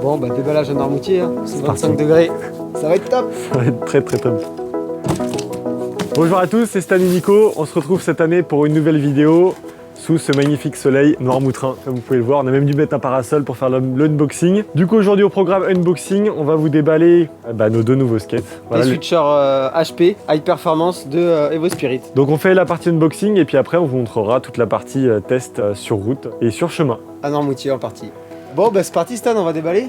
Bon, bah déballage à Noirmoutier, hein. C'est 25 parti. degrés. Ça va être top. Ça va être très top. Bonjour à tous, c'est Stan et Nico. On se retrouve cette année pour une nouvelle vidéo sous ce magnifique soleil noirmoutrin. Comme vous pouvez le voir, on a même dû mettre un parasol pour faire l'unboxing. Du coup, aujourd'hui au programme unboxing, on va vous déballer nos deux nouveaux skates. Voilà, les switchers HP, High Performance de Evo Spirit. Donc on fait la partie unboxing et puis après on vous montrera toute la partie test sur route et sur chemin. À Noirmoutier en partie. Bon, bah c'est parti Stan, on va déballer.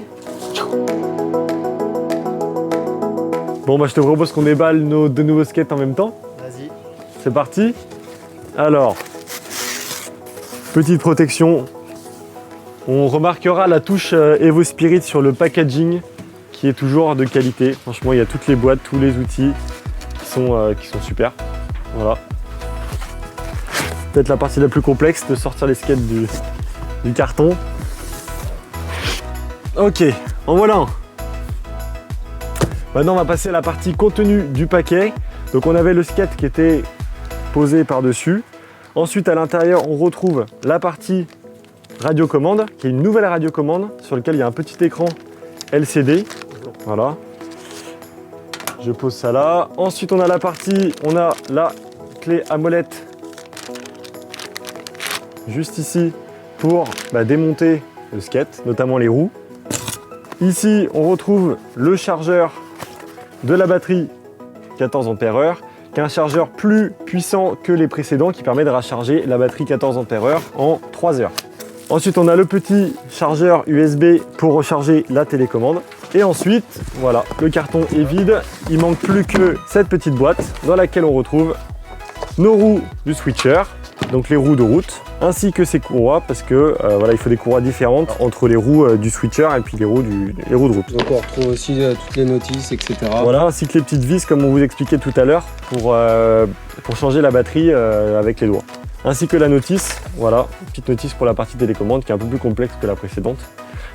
Bon, bah je te propose qu'on déballe nos deux nouveaux skates en même temps. Vas-y. C'est parti. Alors, petite protection. On remarquera la touche Evo Spirit sur le packaging qui est toujours de qualité. Franchement, il y a toutes les boîtes, tous les outils qui sont super. Voilà. Peut-être la partie la plus complexe de sortir les skates du carton. Ok, en voilà un. Maintenant, on va passer à la partie contenu du paquet. Donc, on avait le skate qui était posé par-dessus. Ensuite, à l'intérieur, on retrouve la partie radiocommande, qui est une nouvelle radiocommande sur laquelle il y a un petit écran LCD. Voilà. Je pose ça là. Ensuite, on a la clé à molette juste ici pour démonter le skate, notamment les roues. Ici, on retrouve le chargeur de la batterie 14 Ah, qui est un chargeur plus puissant que les précédents qui permet de recharger la batterie 14 Ah en 3 heures. Ensuite, on a le petit chargeur USB pour recharger la télécommande. Et ensuite, voilà, le carton est vide. Il manque plus que cette petite boîte dans laquelle on retrouve nos roues du switcher, donc les roues de route, ainsi que ces courroies, parce que il faut des courroies différentes entre les roues du switcher et puis les roues de route. Donc on retrouve aussi toutes les notices, etc. Voilà, ainsi que les petites vis comme on vous expliquait tout à l'heure pour changer la batterie avec les doigts. Ainsi que la notice, voilà, une petite notice pour la partie télécommande qui est un peu plus complexe que la précédente,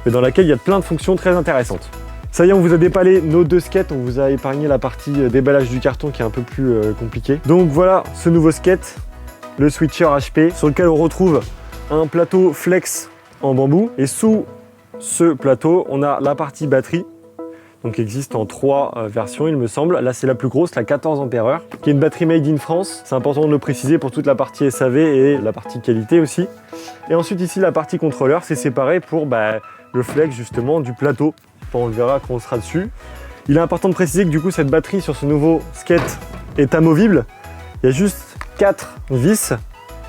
mais dans laquelle il y a plein de fonctions très intéressantes. Ça y est, on vous a déballé nos deux skates, on vous a épargné la partie déballage du carton qui est un peu plus compliquée. Donc voilà ce nouveau skate, le switcher HP, sur lequel on retrouve un plateau flex en bambou. Et sous ce plateau, on a la partie batterie, donc qui existe en 3 versions il me semble. Là c'est la plus grosse, la 14 Ah, qui est une batterie made in France. C'est important de le préciser pour toute la partie SAV et la partie qualité aussi. Et ensuite ici la partie contrôleur, c'est séparé pour le flex justement du plateau. On le verra quand on sera dessus. Il est important de préciser que du coup cette batterie sur ce nouveau skate est amovible. Il y a juste 4 vis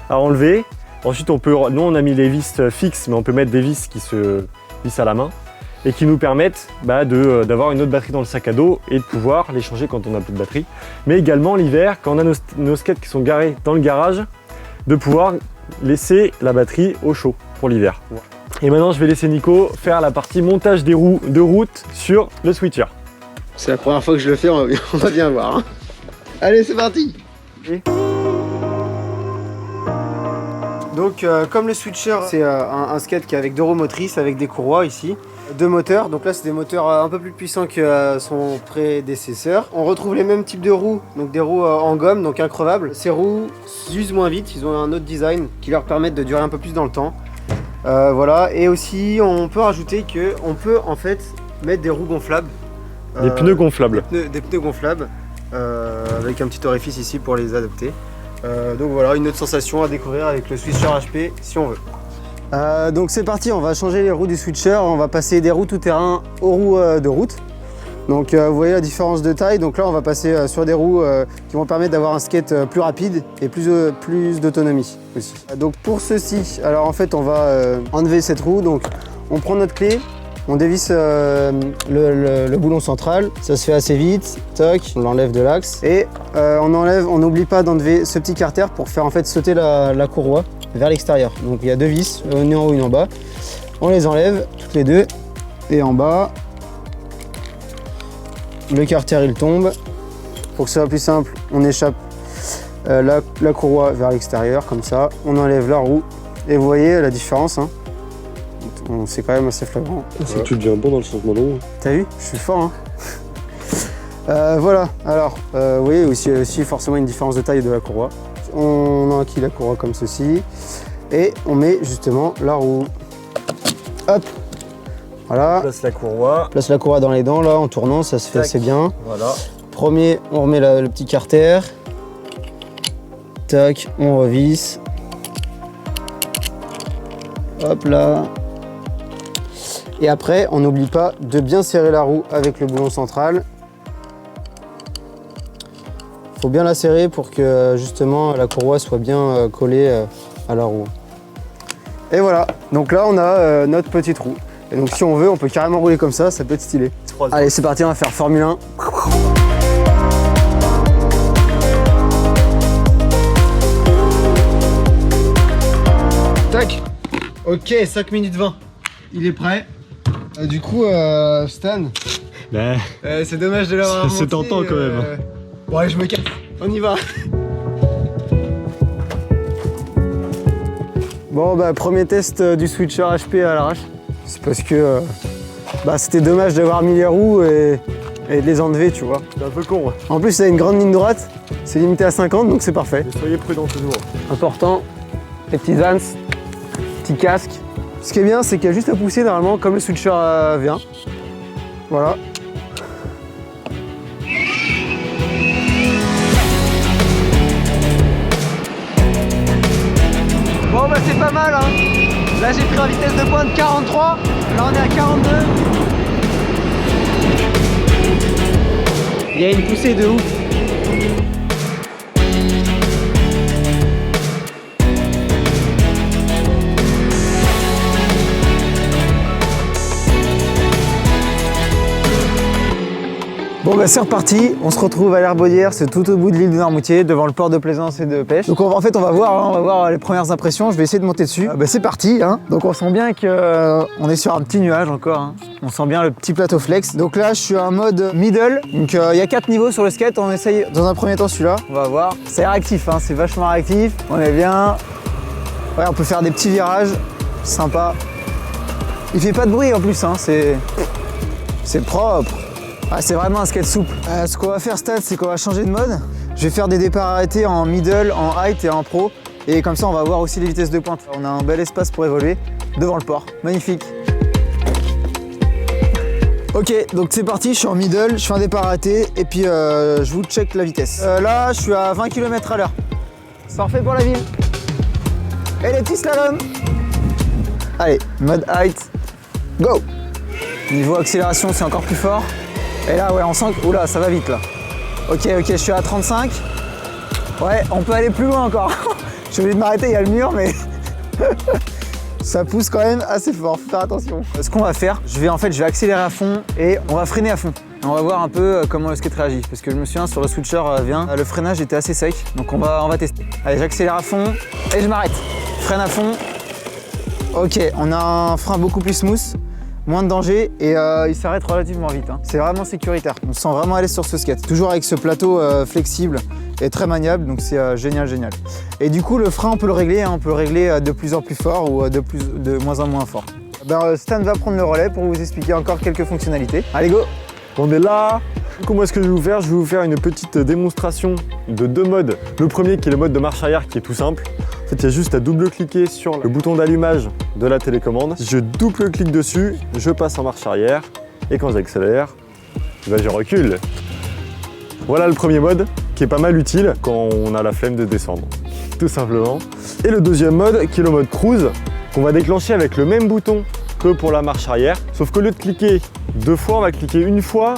à enlever. Ensuite nous on a mis les vis fixes, mais on peut mettre des vis qui se vissent à la main et qui nous permettent d'avoir une autre batterie dans le sac à dos et de pouvoir les changer quand on n'a plus de batterie. Mais également l'hiver, quand on a nos skates qui sont garés dans le garage, de pouvoir laisser la batterie au chaud pour l'hiver. Et maintenant je vais laisser Nico faire la partie montage des roues de route sur le switcher. C'est la première fois que je le fais, on va bien voir. Hein. Allez, c'est parti. Donc comme le switcher, c'est un skate qui est avec 2 roues motrices, avec des courroies ici. 2 moteurs, donc là c'est des moteurs un peu plus puissants que son prédécesseur. On retrouve les mêmes types de roues, donc des roues en gomme, donc increvables. Ces roues s'usent moins vite, ils ont un autre design qui leur permet de durer un peu plus dans le temps. Voilà, et aussi on peut rajouter qu'on peut en fait mettre des roues gonflables. Des pneus gonflables. Des pneus gonflables, avec un petit orifice ici pour les adapter. Donc voilà, une autre sensation à découvrir avec le switcher HP si on veut. Donc c'est parti, on va changer les roues du switcher, on va passer des roues tout-terrain aux roues de route. Donc vous voyez la différence de taille, donc là on va passer sur des roues qui vont permettre d'avoir un skate plus rapide et plus d'autonomie aussi. Donc pour ceci, alors en fait on va enlever cette roue, donc on prend notre clé, on dévisse le boulon central, ça se fait assez vite, toc, on l'enlève de l'axe et on n'oublie pas d'enlever ce petit carter pour faire en fait sauter la courroie vers l'extérieur. Donc il y a 2 vis, une en haut, une en bas. On les enlève toutes les 2 et en bas, le carter il tombe. Pour que ce soit plus simple, on échappe la courroie vers l'extérieur comme ça. On enlève la roue et vous voyez la différence. Hein. C'est quand même assez flagrant. Ouais. Tu deviens bon dans le changement de roue. T'as vu? Je suis fort. Hein. Voilà, alors oui, aussi forcément une différence de taille de la courroie. On enquille la courroie comme ceci et on met justement la roue. Hop, Voilà. Place la courroie. Place la courroie dans les dents là en tournant, ça se fait assez bien. Voilà. Premier, on remet le petit carter. Tac, on revisse. Hop là. Et après, on n'oublie pas de bien serrer la roue avec le boulon central. Il faut bien la serrer pour que justement la courroie soit bien collée à la roue. Et voilà, donc là on a notre petite roue. Et donc si on veut, on peut carrément rouler comme ça peut être stylé. Allez, c'est parti, on va faire Formule 1. Tac. Ok, 5 minutes 20. Il est prêt. Du coup, Stan, c'est dommage de l'avoir monté. C'est tentant quand même. Ouais, je me casse. On y va. Bon, bah, premier test du switcher HP à l'arrache. C'est parce que c'était dommage d'avoir mis les roues et de les enlever, tu vois. C'est un peu con. En plus, ça a une grande ligne droite. C'est limité à 50, donc c'est parfait. Mais soyez prudents toujours. Important, les petits Vans, petit casque. Ce qui est bien, c'est qu'il y a juste à pousser normalement comme le switcher vient. Voilà. Bon bah c'est pas mal hein. Là j'ai pris la vitesse de pointe 43, là on est à 42. Il y a une poussée de ouf. Bon bah c'est reparti, on se retrouve à l'Herbaudière, c'est tout au bout de l'île de Noirmoutier, devant le port de plaisance et de pêche. Donc en fait on va voir les premières impressions, je vais essayer de monter dessus. C'est parti hein. Donc on sent bien qu'on est sur un petit nuage encore hein. On sent bien le petit plateau flex. Donc là je suis en mode middle, donc il y a 4 niveaux sur le skate, on essaye dans un premier temps celui-là, on va voir. C'est réactif hein, c'est vachement réactif, on est bien. Ouais, on peut faire des petits virages, sympa. Il fait pas de bruit en plus hein, c'est propre. Ah, c'est vraiment un skate souple. Ce qu'on va faire, Stan, c'est qu'on va changer de mode. Je vais faire des départs arrêtés en middle, en height et en pro. Et comme ça, on va voir aussi les vitesses de pointe. On a un bel espace pour évoluer devant le port. Magnifique. Ok, donc c'est parti, je suis en middle, je fais un départ arrêté et puis je vous check la vitesse. Là, je suis à 20 km à l'heure. C'est parfait pour la ville. Et les petits slaloms. Allez, mode height, go. Niveau accélération, c'est encore plus fort. Et là, ouais, on sent que... Oula, ça va vite, là. Ok, je suis à 35. Ouais, on peut aller plus loin encore. Je suis obligé de m'arrêter, il y a le mur, mais... ça pousse quand même assez fort, faut faire attention. Ce qu'on va faire, je vais accélérer à fond et on va freiner à fond. Et on va voir un peu comment le skate réagit. Parce que je me souviens, sur le switcher le freinage était assez sec. Donc on va tester. Allez, j'accélère à fond et je m'arrête. Freine à fond. Ok, on a un frein beaucoup plus smooth. Moins de danger et il s'arrête relativement vite. Hein. C'est vraiment sécuritaire. On se sent vraiment à l'aise sur ce skate. Toujours avec ce plateau flexible et très maniable, donc c'est génial. Et du coup, le frein, on peut le régler. Hein. On peut le régler de plus en plus fort ou de moins en moins fort. Stan va prendre le relais pour vous expliquer encore quelques fonctionnalités. Allez, go! On est là. Du coup, moi, ce que je vais vous faire, une petite démonstration de 2 modes. Le premier qui est le mode de marche arrière qui est tout simple. En fait, il y a juste à double-cliquer sur le bouton d'allumage de la télécommande. Si je double-clique dessus, je passe en marche arrière. Et quand j'accélère, je recule. Voilà le premier mode qui est pas mal utile quand on a la flemme de descendre, tout simplement. Et le deuxième mode qui est le mode cruise qu'on va déclencher avec le même bouton que pour la marche arrière. Sauf qu'au lieu de cliquer 2 fois, on va cliquer une fois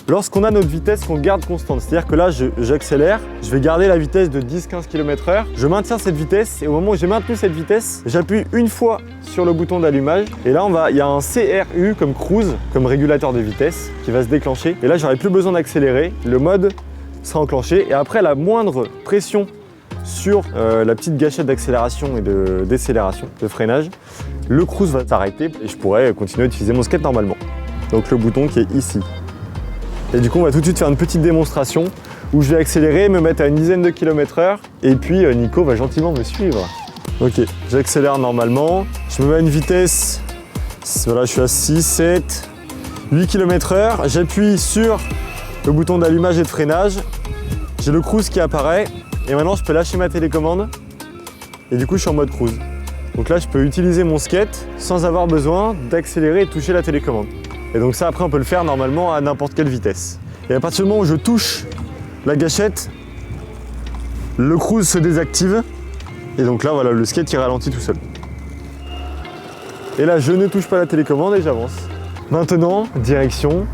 lorsqu'on a notre vitesse qu'on garde constante. C'est-à-dire que là, j'accélère, je vais garder la vitesse de 10-15 km/h. Je maintiens cette vitesse et au moment où j'ai maintenu cette vitesse, j'appuie une fois sur le bouton d'allumage. Et là, il y a un CRU comme cruise, comme régulateur de vitesse qui va se déclencher. Et là, j'aurai plus besoin d'accélérer. Le mode sera enclenché. Et après, la moindre pression sur la petite gâchette d'accélération et de décélération, de freinage, le cruise va s'arrêter et je pourrai continuer à utiliser mon skate normalement. Donc le bouton qui est ici. Et du coup, on va tout de suite faire une petite démonstration où je vais accélérer, me mettre à une dizaine de km/h et puis Nico va gentiment me suivre. Ok, j'accélère normalement. Je me mets à une vitesse, voilà, je suis à 6, 7, 8 km/h. J'appuie sur le bouton d'allumage et de freinage. J'ai le cruise qui apparaît et maintenant je peux lâcher ma télécommande et du coup je suis en mode cruise. Donc là, je peux utiliser mon skate sans avoir besoin d'accélérer et de toucher la télécommande. Et donc ça, après, on peut le faire normalement à n'importe quelle vitesse. Et à partir du moment où je touche la gâchette, le cruise se désactive. Et donc là, voilà, le skate qui ralentit tout seul. Et là, je ne touche pas la télécommande et j'avance. Maintenant, direction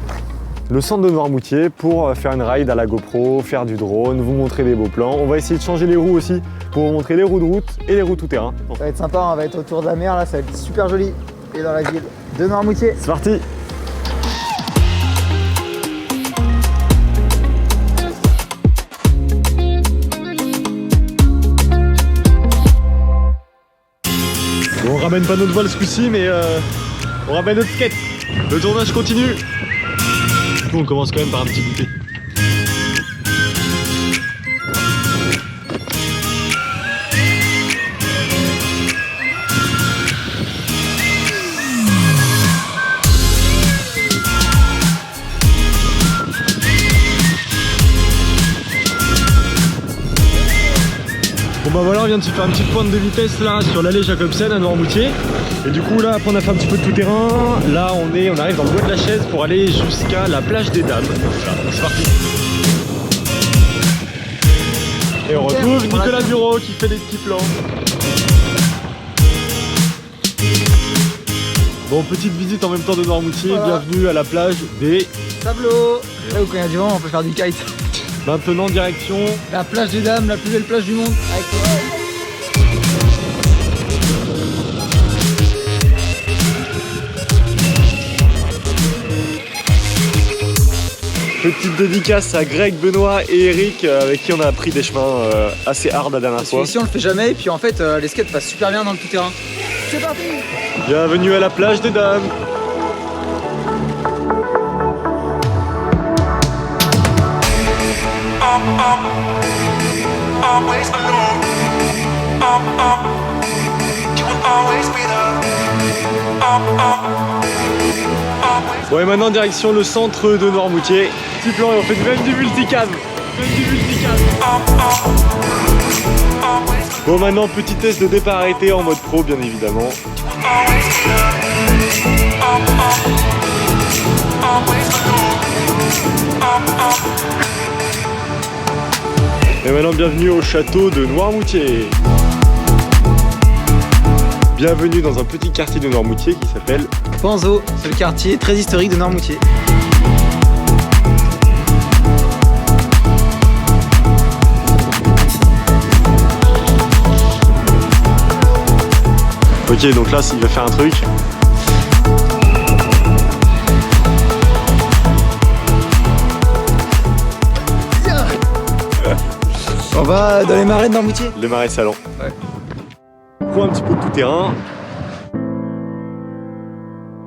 le centre de Noirmoutier pour faire une ride à la GoPro, faire du drone, vous montrer des beaux plans. On va essayer de changer les roues aussi pour vous montrer les roues de route et les roues tout terrain. Ça va être sympa, on va être autour de la mer, là, ça va être super joli. Et dans la ville de Noirmoutier. C'est parti! Bon, on ramène pas notre voile ce coup-ci, mais on ramène notre skate. Le tournage continue. Du coup, on commence quand même par un petit goûter. Bon bah voilà, on vient de se faire une petite pointe de vitesse là sur l'allée Jacobsen à Noirmoutier. Et du coup là, après on a fait un petit peu de tout terrain. Là on arrive dans le bois de la Chaise pour aller jusqu'à la plage des Dames. Voilà, c'est parti. Et on retrouve Nicolas Bureau qui fait des petits plans. Bon, petite visite en même temps de Noirmoutier, voilà. Bienvenue à la plage des Sablot. Là où quand il y a du vent, on peut faire du kite. Maintenant direction la plage des Dames, la plus belle plage du monde. Petite dédicace à Greg, Benoît et Eric avec qui on a pris des chemins assez hard la dernière fois. Ici on le fait jamais et puis en fait les skates passent super bien dans le tout-terrain. C'est parti! Bienvenue à la plage des Dames. Always alone. You will always be there. Bon et maintenant direction le centre de Noirmoutier. Petit plan et on fait même du multicam. Bon maintenant petit test de départ arrêté en mode pro bien évidemment. Et maintenant bienvenue au château de Noirmoutier. Bienvenue dans un petit quartier de Noirmoutier qui s'appelle Panzo, c'est le quartier très historique de Noirmoutier. Ok, donc là il va faire un truc. On va dans les marais de Noirmoutier. Les marais salants. Ouais. Pour un petit peu de tout terrain.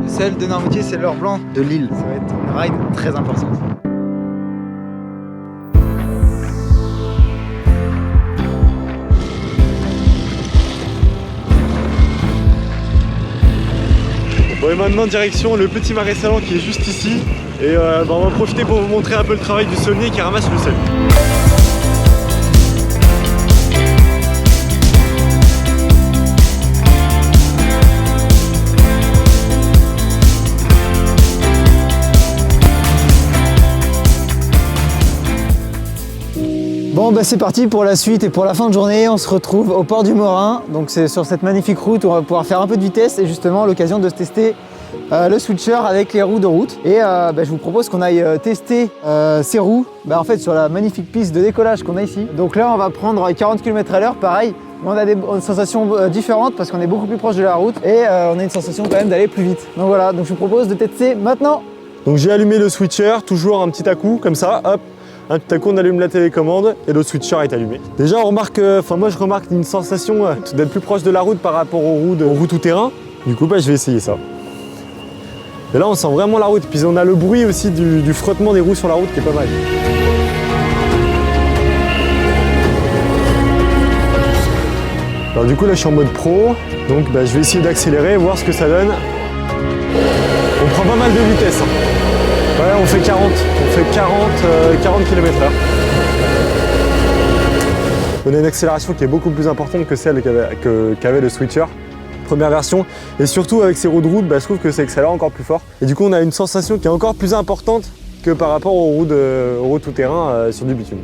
Celle de Noirmoutier, c'est l'heure blanc de l'île. Ça va être une ride très importante. Bon et maintenant direction le petit marais salant qui est juste ici. Et on va profiter pour vous montrer un peu le travail du saunier qui ramasse le sel. Bon bah c'est parti pour la suite et pour la fin de journée, on se retrouve au port du Morin. Donc c'est sur cette magnifique route où on va pouvoir faire un peu de vitesse et justement l'occasion de tester le switcher avec les roues de route. Et je vous propose qu'on aille tester ces roues en fait sur la magnifique piste de décollage qu'on a ici. Donc là on va prendre 40 km/h, pareil, mais on a des sensations différentes parce qu'on est beaucoup plus proche de la route et on a une sensation quand même d'aller plus vite. Donc voilà, donc je vous propose de tester maintenant. Donc j'ai allumé le switcher, toujours un petit à-coup comme ça, hop. Tout à coup on allume la télécommande et le switcher est allumé. Déjà on remarque, moi je remarque une sensation d'être plus proche de la route par rapport aux roues tout terrain. Du coup je vais essayer ça. Et là on sent vraiment la route, puis on a le bruit aussi du frottement des roues sur la route qui est pas mal. Alors du coup là je suis en mode pro, donc je vais essayer d'accélérer, voir ce que ça donne. On prend pas mal de vitesse. Ouais, on fait 40 km/h. On a une accélération qui est beaucoup plus importante que celle qu'avait le switcher. première version. Et surtout avec ces roues de route, je trouve que ça accélère encore plus fort. Et du coup on a une sensation qui est encore plus importante que par rapport aux roues tout-terrain sur du bitume.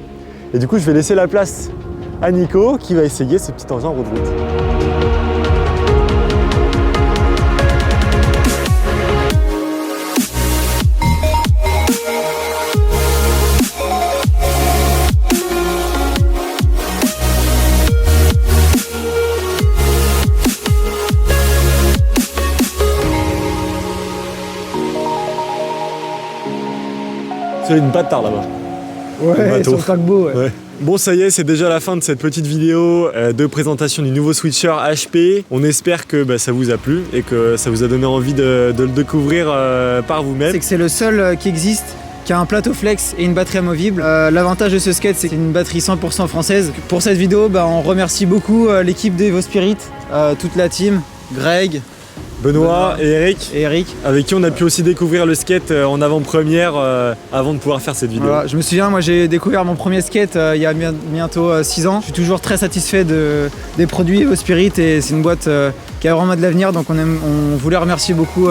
Et du coup je vais laisser la place à Nico qui va essayer ce petit engin en roue de route. C'est une bâtard là-bas. Ouais, sur le paquebot, ouais. Bon, ça y est, c'est déjà la fin de cette petite vidéo de présentation du nouveau switcher HP. On espère que ça vous a plu et que ça vous a donné envie de le découvrir par vous-même. C'est que c'est le seul qui existe qui a un plateau flex et une batterie amovible. L'avantage de ce skate, c'est que c'est une batterie 100% française. Pour cette vidéo, on remercie beaucoup l'équipe d'Evo Spirit, toute la team, Greg, Benoît et Eric. Avec qui on a pu aussi découvrir le skate en avant-première avant de pouvoir faire cette vidéo. Voilà, je me souviens, moi j'ai découvert mon premier skate il y a bientôt 6 ans. Je suis toujours très satisfait des produits Evo Spirit et c'est une boîte qui a vraiment de l'avenir. Donc on voulait remercier beaucoup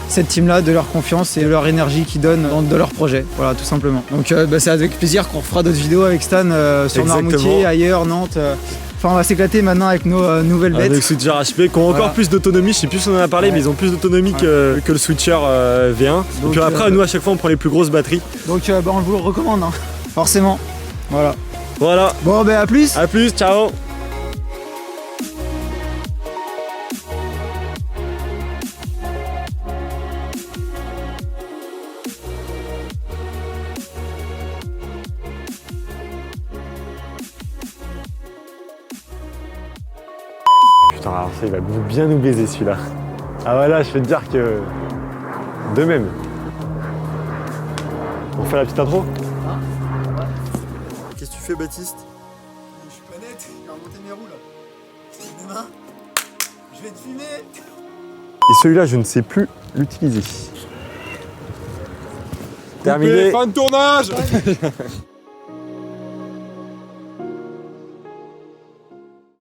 cette team-là de leur confiance et de leur énergie qu'ils donnent dans leur projet. Voilà, tout simplement. Donc c'est avec plaisir qu'on fera d'autres vidéos avec Stan sur Noirmoutier, ailleurs, Nantes. Enfin, on va s'éclater maintenant avec nos nouvelles bêtes. Avec switcher HP qui ont encore plus d'autonomie, je sais plus si on en a parlé, mais ils ont plus d'autonomie que le switcher V1. Donc, et puis après, nous à chaque fois on prend les plus grosses batteries. Donc on vous le recommande, hein, forcément. Voilà. Bon, à plus. À plus, ciao. Putain, alors ça, il va bien nous baiser celui-là. Ah voilà, je vais te dire que... De même. On fait la petite intro? Qu'est-ce que tu fais, Baptiste? Je suis pas net, il va remonter mes roues là. Demain, je vais te fumer. Et celui-là, je ne sais plus l'utiliser. Terminé. Fin de tournage.